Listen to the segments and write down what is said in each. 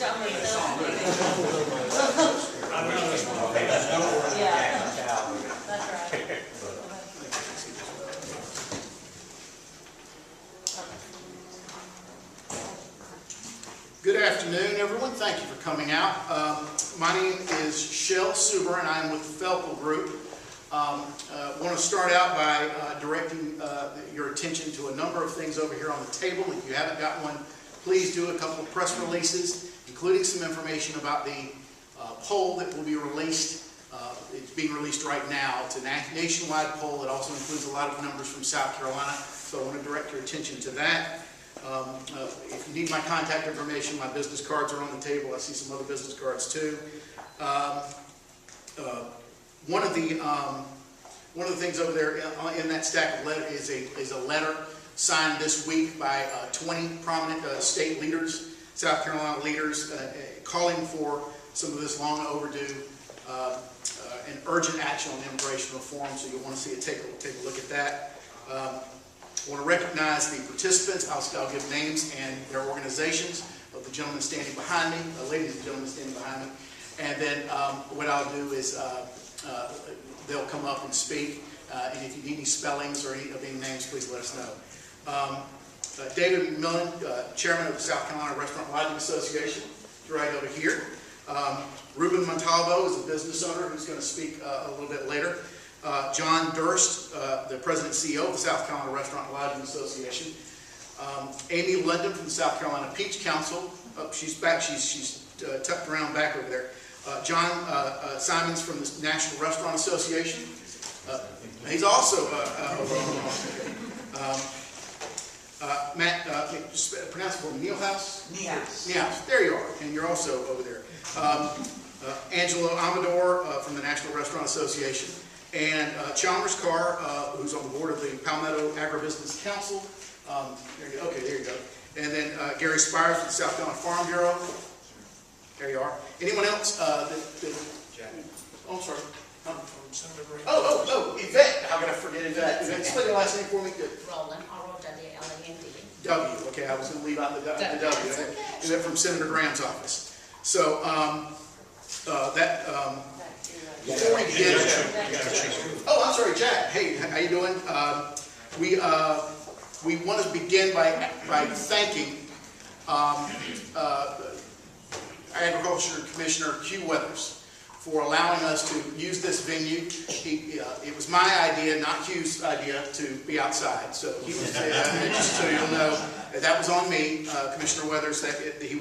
Yeah, that's right. Good afternoon, everyone. Thank you for coming out. My name is Shel Suber, and I am with the Felkel Group. I want to start out by directing your attention to a number of things over here on the table. If you haven't got one, please do. A couple of press releases, including some information about the poll that will be released. It's being released right now. It's a nationwide poll. It also includes a lot of numbers from South Carolina, so I want to direct your attention to that. If you need my contact information, my business cards are on the table. I see some other business cards too. One of the things over there in that stack of letters is a letter signed this week by 20 prominent state leaders, South Carolina leaders, calling for some of this long overdue and urgent action on immigration reform. So you'll want to see it. Take a look at that. I want to recognize the participants. I'll give names and their organizations of the gentleman standing behind me, ladies and gentlemen standing behind me. And then what I'll do is they'll come up and speak. And if you need any spellings or any names, please let us know. David McMillan, Chairman of the South Carolina Restaurant Lodging Association, is right over here. Ruben Montalvo is a business owner who's going to speak a little bit later. John Durst, the President and CEO of the South Carolina Restaurant and Lodging Association. Amy London from the South Carolina Peach Council. She's back. She's tucked around back over there. John Simons from the National Restaurant Association. He's also Matt. Just pronounce it for me. Neilhouse. Neilhouse. There you are, and you're also over there. Angelo Amador from the National Restaurant Association. And Chalmers Carr, who's on the board of the Palmetto Agribusiness Council. There you go. Okay, there you go. And then Gary Spires from the South Carolina Farm Bureau. There you are. Anyone else? Jack. Oh, I'm sorry. Senator Green. Oh, Yvette. How could I forget Yvette? Yvette, spell your last name for me. Good. Roland, R-O-W-L-A-N-D. W. Okay, I was going to leave out the W. That's okay. Yvette from Senator Graham's office. So before we begin, oh, I'm sorry, Jack. Hey, how you doing? We want to begin by thanking Agriculture Commissioner Hugh Weathers for allowing us to use this venue. It was my idea, not Hugh's idea, to be outside. So he was, just so you'll know, that was on me, Commissioner Weathers. That he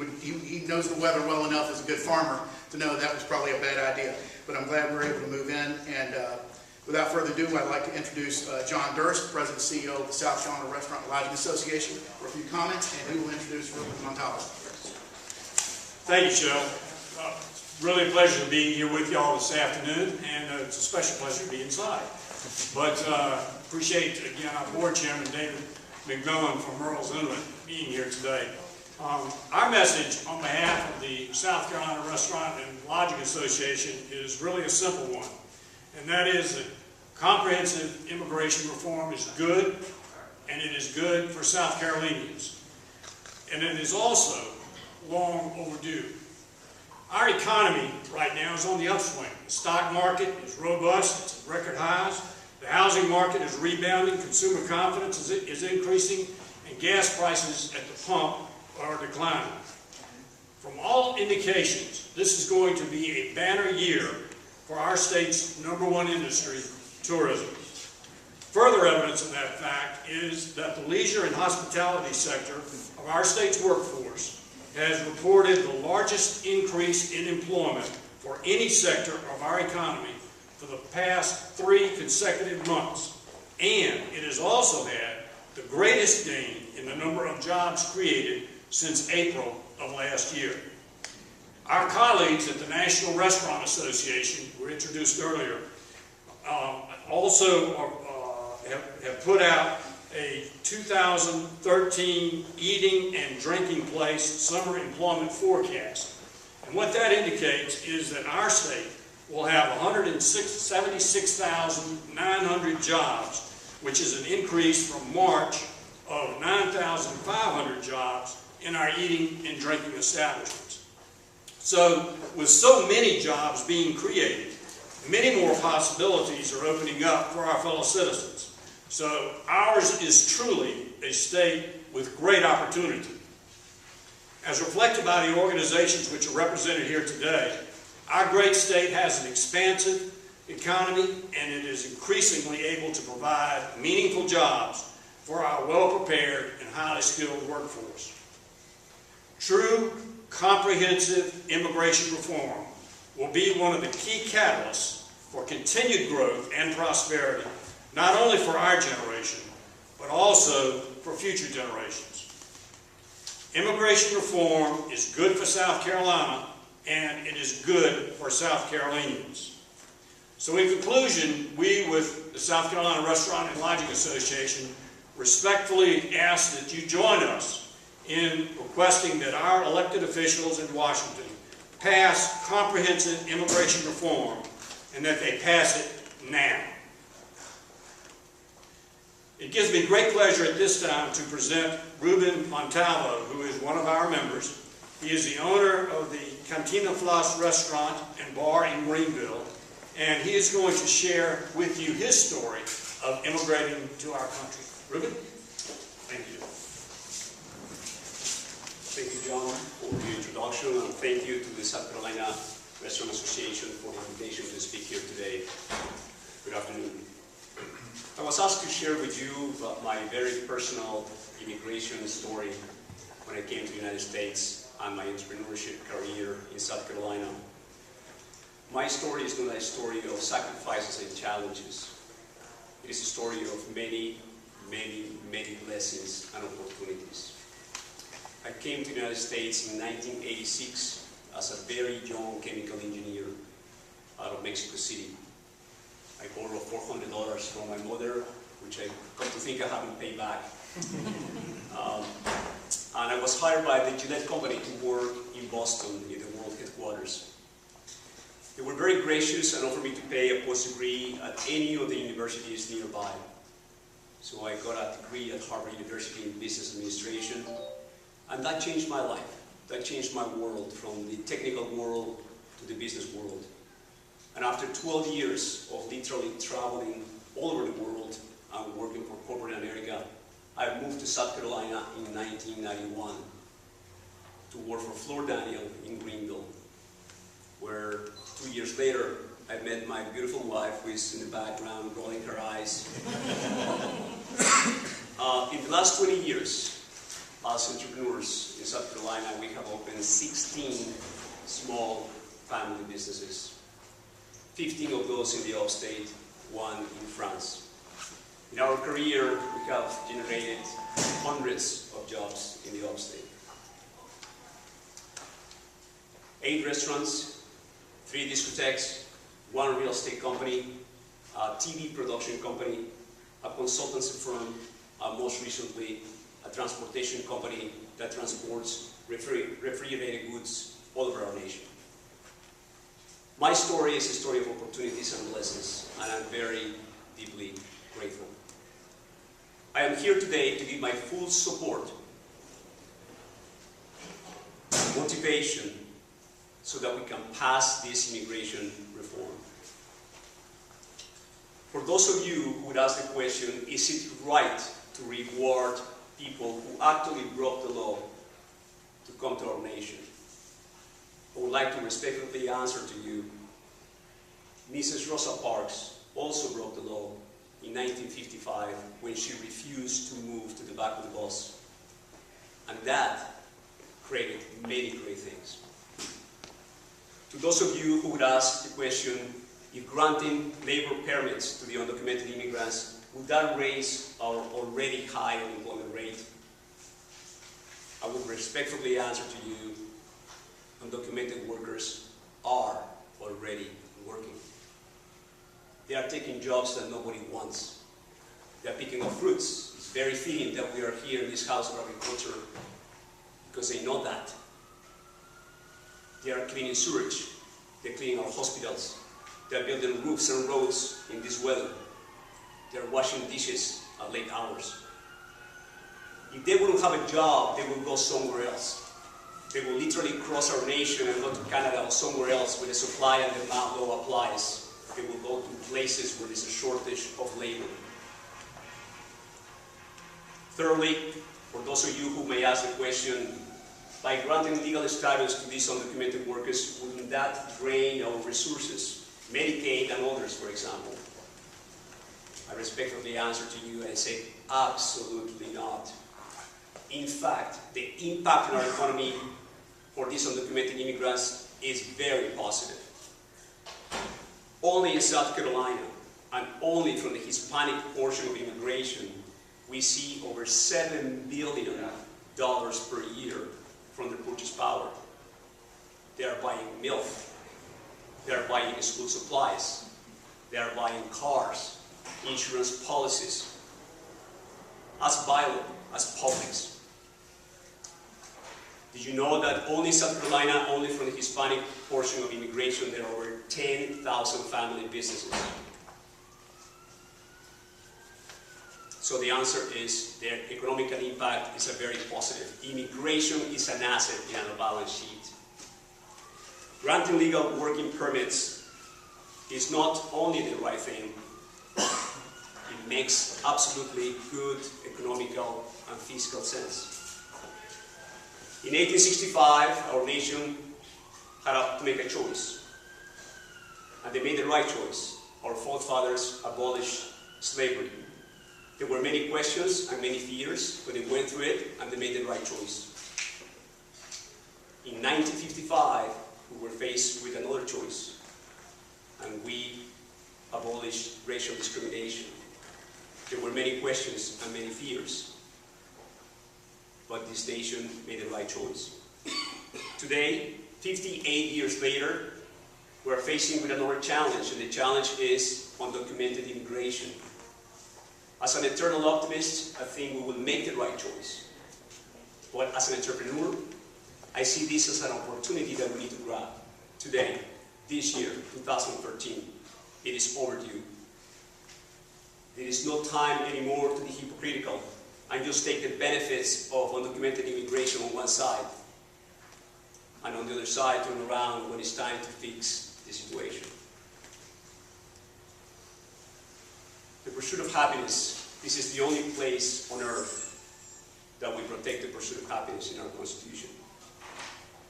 knows the weather well enough as a good farmer to know that was probably a bad idea. But I'm glad we were able to move in. And without further ado, I'd like to introduce John Durst, President and CEO of the South Carolina Restaurant and Lodging Association, for a few comments, and he will introduce Ruben Montalvo. Thank you, Joe. Really a pleasure to be here with you all this afternoon, and it's a special pleasure to be inside. But appreciate, again, our board chairman, David McMillan from Murrells Inlet, being here today. Our message on behalf of the South Carolina Restaurant and Lodging Association is really a simple one, and that is that comprehensive immigration reform is good, and it is good for South Carolinians. And it is also long overdue. Our economy right now is on the upswing. The stock market is robust, it's at record highs. The housing market is rebounding, consumer confidence is increasing, and gas prices at the pump are declining. From all indications, this is going to be a banner year for our state's #1 industry, tourism. Further evidence of that fact is that the leisure and hospitality sector of our state's workforce has reported the largest increase in employment for any sector of our economy for the past 3 consecutive months. And it has also had the greatest gain in the number of jobs created since April of last year. Our colleagues at the National Restaurant Association, who were introduced earlier, also have put out a 2013 eating and drinking place summer employment forecast. And what that indicates is that our state will have 176,900 jobs, which is an increase from March of 9,500 jobs in our eating and drinking establishments. So, with so many jobs being created, many more possibilities are opening up for our fellow citizens. So, ours is truly a state with great opportunity. As reflected by the organizations which are represented here today, our great state has an expansive economy, and it is increasingly able to provide meaningful jobs for our well-prepared and highly skilled workforce. True, comprehensive immigration reform will be one of the key catalysts for continued growth and prosperity, not only for our generation, but also for future generations. Immigration reform is good for South Carolina, and it is good for South Carolinians. So in conclusion, we with the South Carolina Restaurant and Lodging Association respectfully ask that you join us in requesting that our elected officials in Washington pass comprehensive immigration reform, and that they pass it now. It gives me great pleasure at this time to present Ruben Montalvo, who is one of our members. He is the owner of the Cantina Floss restaurant and bar in Greenville, and he is going to share with you his story of immigrating to our country. Ruben? Thank you. Thank you, John, for the introduction, and thank you to the South Carolina Restaurant Association for the invitation to speak here today. Good afternoon. I was asked to share with you my very personal immigration story when I came to the United States and my entrepreneurship career in South Carolina. My story is not a story of sacrifices and challenges. It is a story of many, many, many blessings and opportunities. I came to the United States in 1986 as a very young chemical engineer out of Mexico City. I borrowed $400 from my mother, which I come to think I haven't paid back. And I was hired by the Gillette company to work in Boston in the world headquarters. They were very gracious and offered me to pay a post-degree at any of the universities nearby. So I got a degree at Harvard University in Business Administration, and that changed my life. That changed my world from the technical world to the business world. And after 12 years of literally traveling all over the world and working for corporate America, I moved to South Carolina in 1991 to work for Floor Daniel in Greenville, where 2 years later, I met my beautiful wife, who is in the background rolling her eyes. In the last 20 years, as entrepreneurs in South Carolina, we have opened 16 small family businesses. 15 of those in the upstate, 1 in France. In our career, we have generated hundreds of jobs in the upstate. 8 restaurants, 3 discotheques, 1 real estate company, a TV production company, a consultancy firm, and most recently, a transportation company that transports refrigerated goods all over our nation. My story is a story of opportunities and blessings, and I'm very deeply grateful. I am here today to give my full support, motivation, so that we can pass this immigration reform. For those of you who would ask the question, is it right to reward people who actually broke the law to come to our nation? I would like to respectfully answer to you, Mrs. Rosa Parks also broke the law in 1955 when she refused to move to the back of the bus. And that created many great things. To those of you who would ask the question, if granting labor permits to the undocumented immigrants, would that raise our already high unemployment rate? I would respectfully answer to you, undocumented workers are already working. They are taking jobs that nobody wants. They are picking up fruits. It's very fitting that we are here in this House of Agriculture because they know that. They are cleaning sewage. They're cleaning our hospitals. They're building roofs and roads in this weather. They're washing dishes at late hours. If they wouldn't have a job, they would go somewhere else. They will literally cross our nation and go to Canada or somewhere else where the supply and demand law applies. They will go to places where there's a shortage of labor. Thirdly, for those of you who may ask the question, by granting legal status to these undocumented workers, wouldn't that drain our resources? Medicaid and others, for example. I respectfully answer to you and say, absolutely not. In fact, the impact on our economy for these undocumented immigrants is very positive. Only in South Carolina, and only from the Hispanic portion of immigration, we see over $7 billion per year from the purchase power. They are buying milk. They are buying school supplies. They are buying cars, insurance policies, as vital as Publix. Did you know that only in South Carolina, only from the Hispanic portion of immigration, there are over 10,000 family businesses? So the answer is their economic impact is a very positive. Immigration is an asset in our balance sheet. Granting legal working permits is not only the right thing, it makes absolutely good economical and fiscal sense. In 1865, our nation had to make a choice, and they made the right choice. Our forefathers abolished slavery. There were many questions and many fears, but they went through it and they made the right choice. In 1955, we were faced with another choice, and we abolished racial discrimination. There were many questions and many fears, but this nation made the right choice. Today, 58 years later, we're facing with another challenge, and the challenge is undocumented immigration. As an eternal optimist, I think we will make the right choice. But as an entrepreneur, I see this as an opportunity that we need to grab. Today, this year, 2013, it is overdue. There is no time anymore to be hypocritical and just take the benefits of undocumented immigration on one side, and on the other side turn around when it's time to fix the situation. The pursuit of happiness, this is the only place on earth that we protect the pursuit of happiness in our Constitution.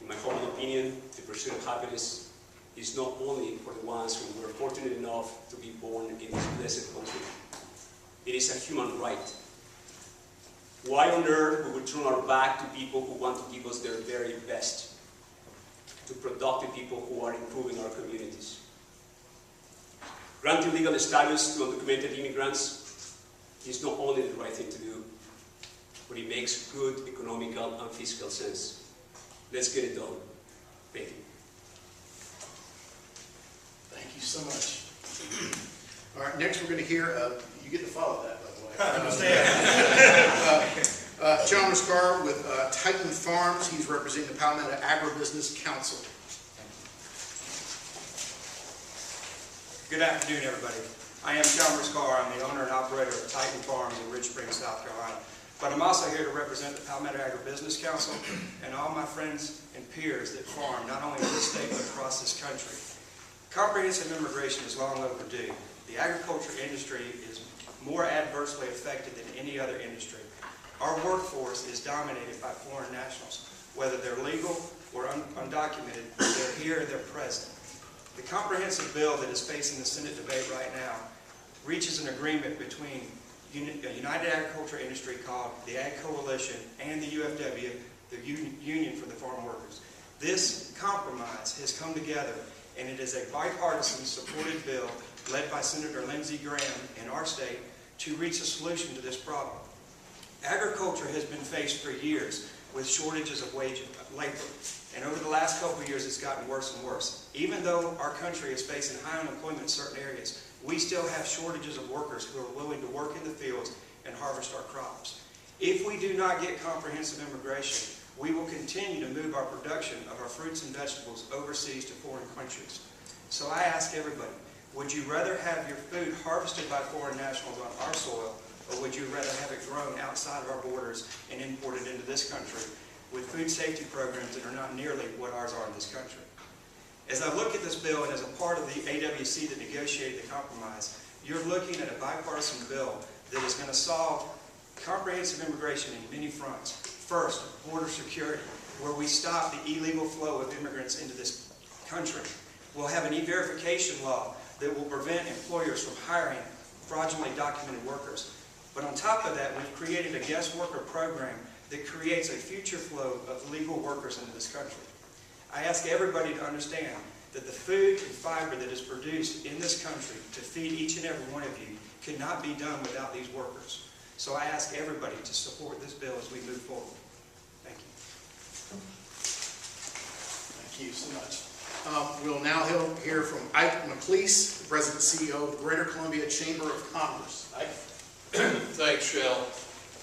In my humble opinion, the pursuit of happiness is not only for the ones who were fortunate enough to be born in this blessed country. It is a human right. Why on earth we would turn our back to people who want to give us their very best, to productive people who are improving our communities? Granting legal status to undocumented immigrants is not only the right thing to do, but it makes good economical and fiscal sense. Let's get it done. Thank you. Thank you so much. All right, next we're going to hear, you get to follow that, by the way. John Riscar with Titan Farms. He's representing the Palmetto Agribusiness Council. Good afternoon, everybody. I am John Riscar. I'm the owner and operator of Titan Farms in Rich Springs, South Carolina. But I'm also here to represent the Palmetto Agribusiness Council and all my friends and peers that farm, not only in this state, but across this country. Comprehensive immigration is long overdue. The agriculture industry is more adversely affected than any other industry. Our workforce is dominated by foreign nationals. Whether they're legal or undocumented, they're here, they're present. The comprehensive bill that is facing the Senate debate right now reaches an agreement between a united agriculture industry called the Ag Coalition and the UFW, the Union for the Farm Workers. This compromise has come together, and it is a bipartisan supported bill led by Senator Lindsey Graham in our state to reach a solution to this problem. Agriculture has been faced for years with shortages of labor, and over the last couple of years it's gotten worse and worse. Even though our country is facing high unemployment in certain areas, we still have shortages of workers who are willing to work in the fields and harvest our crops. If we do not get comprehensive immigration, we will continue to move our production of our fruits and vegetables overseas to foreign countries. So I ask everybody, would you rather have your food harvested by foreign nationals on our soil, or would you rather have it grown outside of our borders and imported into this country? with food safety programs that are not nearly what ours are in this country. As I look at this bill and as a part of the AWC that negotiated the compromise, you're looking at a bipartisan bill that is going to solve comprehensive immigration in many fronts. First, border security, where we stop the illegal flow of immigrants into this country. We'll have an e-verification law that will prevent employers from hiring fraudulently documented workers. But on top of that, we've created a guest worker program that creates a future flow of legal workers into this country. I ask everybody to understand that the food and fiber that is produced in this country to feed each and every one of you cannot be done without these workers. So I ask everybody to support this bill as we move forward. Thank you. Thank you so much. We'll now hear from Ike McLeese, the President and CEO of the Greater Columbia Chamber of Commerce. Ike. Thanks, Shell.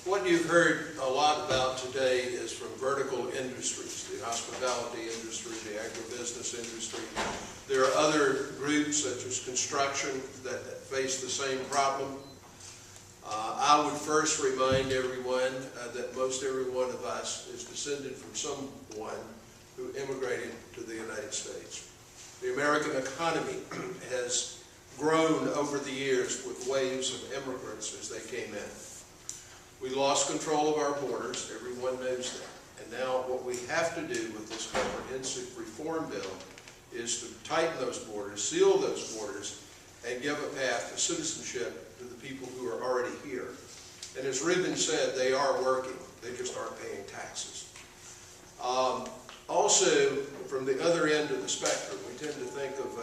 What you've heard a lot about today is from vertical industries, the hospitality industry, the agribusiness industry. There are other groups such as construction that face the same problem. I would first remind everyone that most every one of us is descended from someone who immigrated to the United States. The American economy has grown over the years with waves of immigrants as they came in. We lost control of our borders, everyone knows that. And now what we have to do with this comprehensive reform bill is to tighten those borders, seal those borders, and give a path to citizenship to the people who are already here. And as Ruben said, they are working, they just aren't paying taxes. Also, from the other end of the spectrum, we tend to think of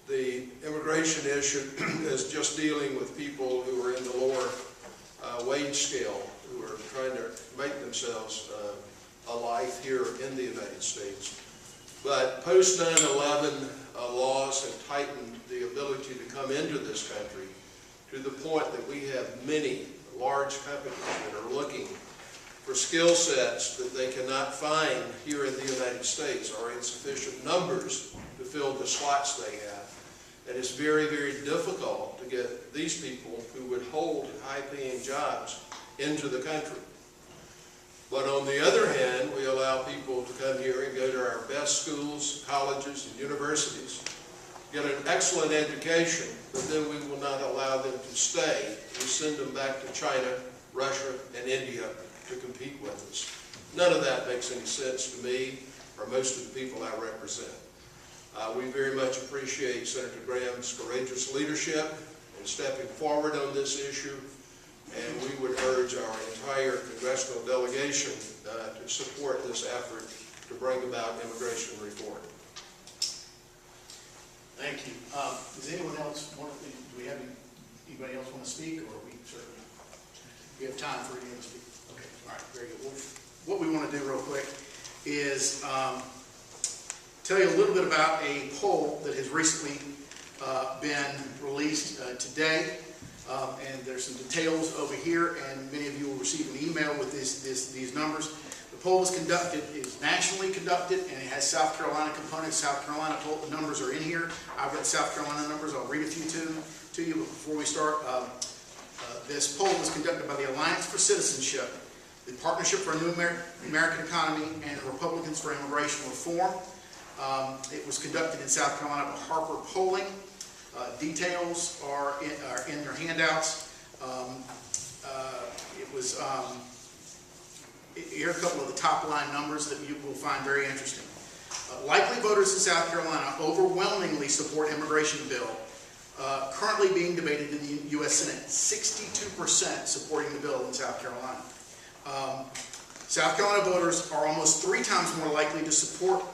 the immigration issue as just dealing with people who are in the lower wage scale, who are trying to make themselves a life here in the United States. But post 9/11 laws have tightened the ability to come into this country to the point that we have many large companies that are looking for skill sets that they cannot find here in the United States or in sufficient numbers to fill the slots they have. And it's very, very difficult to get these people who would hold high-paying jobs into the country. But on the other hand, we allow people to come here and go to our best schools, colleges, and universities, get an excellent education, but then we will not allow them to stay. We send them back to China, Russia, and India to compete with us. None of that makes any sense to me or most of the people I represent. We very much appreciate Senator Graham's courageous leadership in stepping forward on this issue, and we would urge our entire congressional delegation to support this effort to bring about immigration reform. Thank you. Does anyone else want to, do we have anybody else want to speak, or we certainly, we have time for anyone to speak? Okay, all right, very good. Well, what we want to do real quick is tell you a little bit about a poll that has recently been released today. And there's some details over here, and many of you will receive an email with these numbers. The poll is conducted, is nationally conducted, and it has South Carolina components. South Carolina poll, the numbers are in here. I've got South Carolina numbers. I'll read a few to you, but before we start, this poll was conducted by the Alliance for Citizenship, the Partnership for a New American Economy, and Republicans for Immigration Reform. It was conducted in South Carolina by Harper Polling. Details are in your handouts. Here are a couple of the top line numbers that you will find very interesting. Likely voters in South Carolina overwhelmingly support immigration bill currently being debated in the U.S. Senate. 62% supporting the bill in South Carolina. South Carolina voters are almost 3 times more likely to support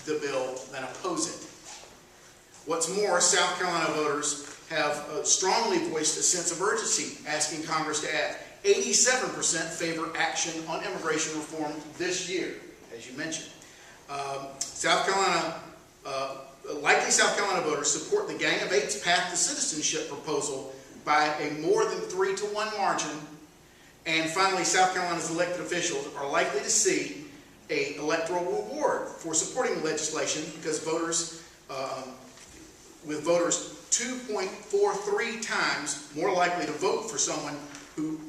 the bill than oppose it. What's more, South Carolina voters have strongly voiced a sense of urgency, asking Congress to act. 87% favor action on immigration reform this year, as you mentioned. Likely South Carolina voters support the Gang of Eight's Path to Citizenship proposal by a more than 3-to-1 margin. And finally, South Carolina's elected officials are likely to see an electoral reward for supporting the legislation because voters, with voters 2.43 times more likely to vote for someone who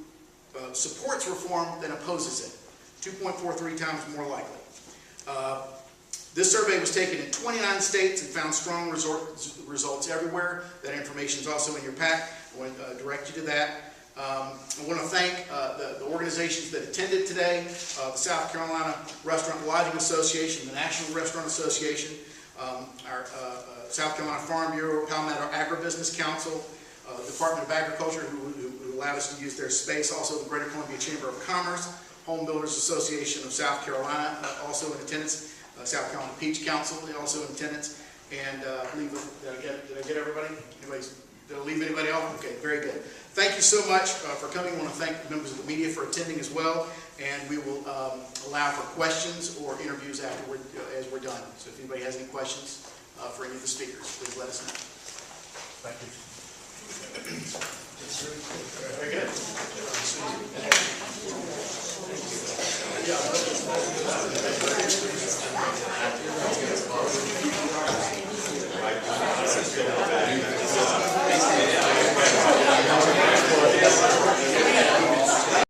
supports reform than opposes it. 2.43 times more likely. This survey was taken in 29 states and found strong results everywhere. That information is also in your pack. I want to direct you to that. I want to thank the organizations that attended today, the South Carolina Restaurant and Lodging Association, the National Restaurant Association, our South Carolina Farm Bureau, Palmetto Agribusiness Council, Department of Agriculture, who allowed us to use their space, also the Greater Columbia Chamber of Commerce, Home Builders Association of South Carolina, also in attendance, South Carolina Peach Council, also in attendance, and I believe, did I get everybody? Did I leave anybody off? Okay, very good. Thank you so much for coming. I want to thank members of the media for attending as well, and we will allow for questions or interviews afterward as we're done. So if anybody has any questions for any of the speakers, please let us know. Thank you. Very good. Yeah.